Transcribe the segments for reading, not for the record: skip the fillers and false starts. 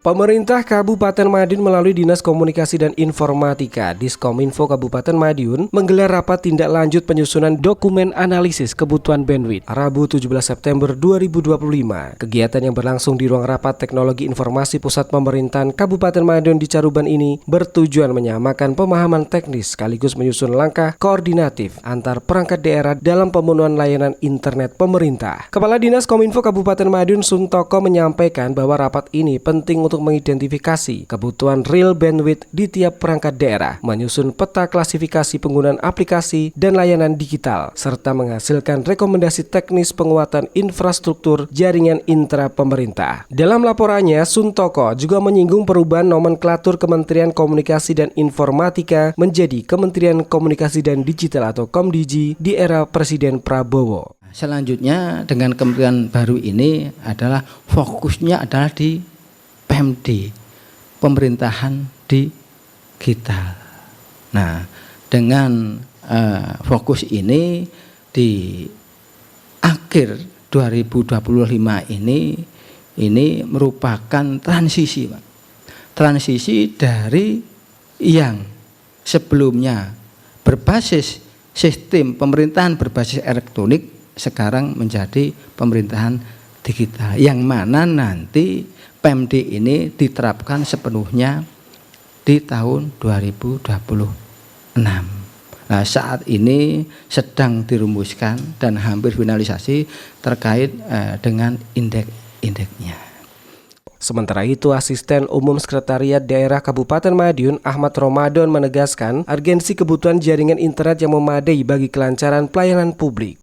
Pemerintah Kabupaten Madiun melalui Dinas Komunikasi dan Informatika Diskominfo Kabupaten Madiun menggelar rapat tindak lanjut penyusunan dokumen analisis kebutuhan bandwidth Rabu 17 September 2025. Kegiatan yang berlangsung di ruang rapat Teknologi Informasi Pusat Pemerintahan Kabupaten Madiun di Caruban ini bertujuan menyamakan pemahaman teknis sekaligus menyusun langkah koordinatif antar perangkat daerah dalam pemenuhan layanan internet pemerintah. Kepala Dinas Kominfo Kabupaten Madiun Suntoko menyampaikan bahwa rapat ini penting untuk mengidentifikasi kebutuhan real bandwidth di tiap perangkat daerah, menyusun peta klasifikasi penggunaan aplikasi dan layanan digital, serta menghasilkan rekomendasi teknis penguatan infrastruktur jaringan intra pemerintah. Dalam laporannya, Suntoko juga menyinggung perubahan nomenklatur Kementerian Komunikasi dan Informatika menjadi Kementerian Komunikasi dan Digital atau Komdigi di era Presiden Prabowo. Selanjutnya dengan kementerian baru ini adalah fokusnya adalah di PMD, pemerintahan digital. Nah, dengan fokus ini di akhir 2025 ini merupakan transisi, Pak. Transisi dari yang sebelumnya berbasis sistem pemerintahan berbasis elektronik sekarang menjadi pemerintahan digital, yang mana nanti PMD ini diterapkan sepenuhnya di tahun 2026. Nah, saat ini sedang dirumuskan dan hampir finalisasi terkait dengan indeks-indeksnya. Sementara itu, Asisten Umum Sekretariat Daerah Kabupaten Madiun Ahmad Ramadan menegaskan urgensi kebutuhan jaringan internet yang memadai bagi kelancaran pelayanan publik.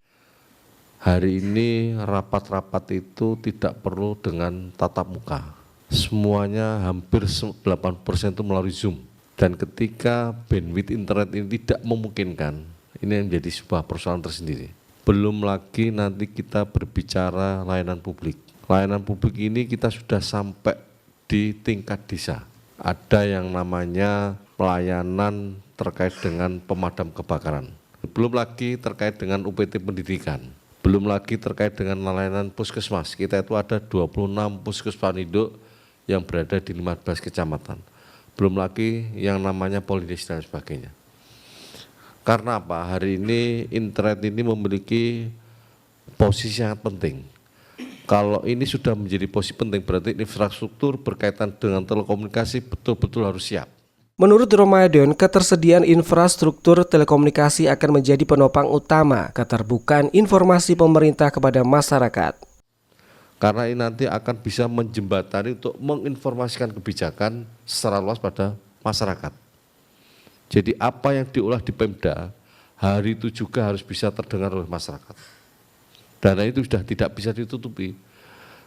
Hari ini rapat-rapat itu tidak perlu dengan tatap muka. Semuanya hampir 80% itu melalui Zoom. Dan ketika bandwidth internet ini tidak memungkinkan, ini menjadi sebuah persoalan tersendiri. Belum lagi nanti kita berbicara layanan publik. Layanan publik ini kita sudah sampai di tingkat desa. Ada yang namanya pelayanan terkait dengan pemadam kebakaran. Belum lagi terkait dengan UPT pendidikan. Belum lagi terkait dengan layanan puskesmas, kita itu ada 26 puskesmas induk yang berada di 15 kecamatan. Belum lagi yang namanya polides dan sebagainya. Karena apa? Hari ini internet ini memiliki posisi yang penting. Kalau ini sudah menjadi posisi penting, berarti infrastruktur berkaitan dengan telekomunikasi betul-betul harus siap. Menurut Ramadan, ketersediaan infrastruktur telekomunikasi akan menjadi penopang utama keterbukaan informasi pemerintah kepada masyarakat. Karena ini nanti akan bisa menjembatani untuk menginformasikan kebijakan secara luas pada masyarakat. Jadi apa yang diolah di Pemda, hari itu juga harus bisa terdengar oleh masyarakat. Dan itu sudah tidak bisa ditutupi.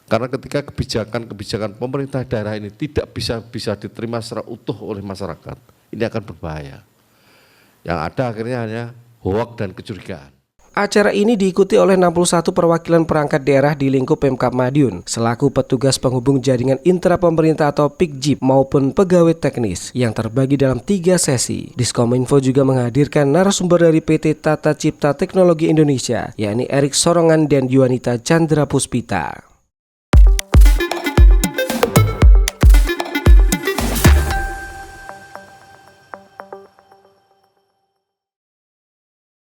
Karena ketika kebijakan pemerintah daerah ini tidak bisa diterima secara utuh oleh masyarakat, ini akan berbahaya. Yang ada akhirnya hanya hoak dan kecurigaan. Acara ini diikuti oleh 61 perwakilan perangkat daerah di lingkup Pemkab Madiun, selaku petugas penghubung jaringan intra pemerintah atau PIKJIP maupun pegawai teknis yang terbagi dalam 3 sesi. Diskominfo juga menghadirkan narasumber dari PT Tata Cipta Teknologi Indonesia, yakni Erik Sorongan dan Yuanita Chandra Puspita.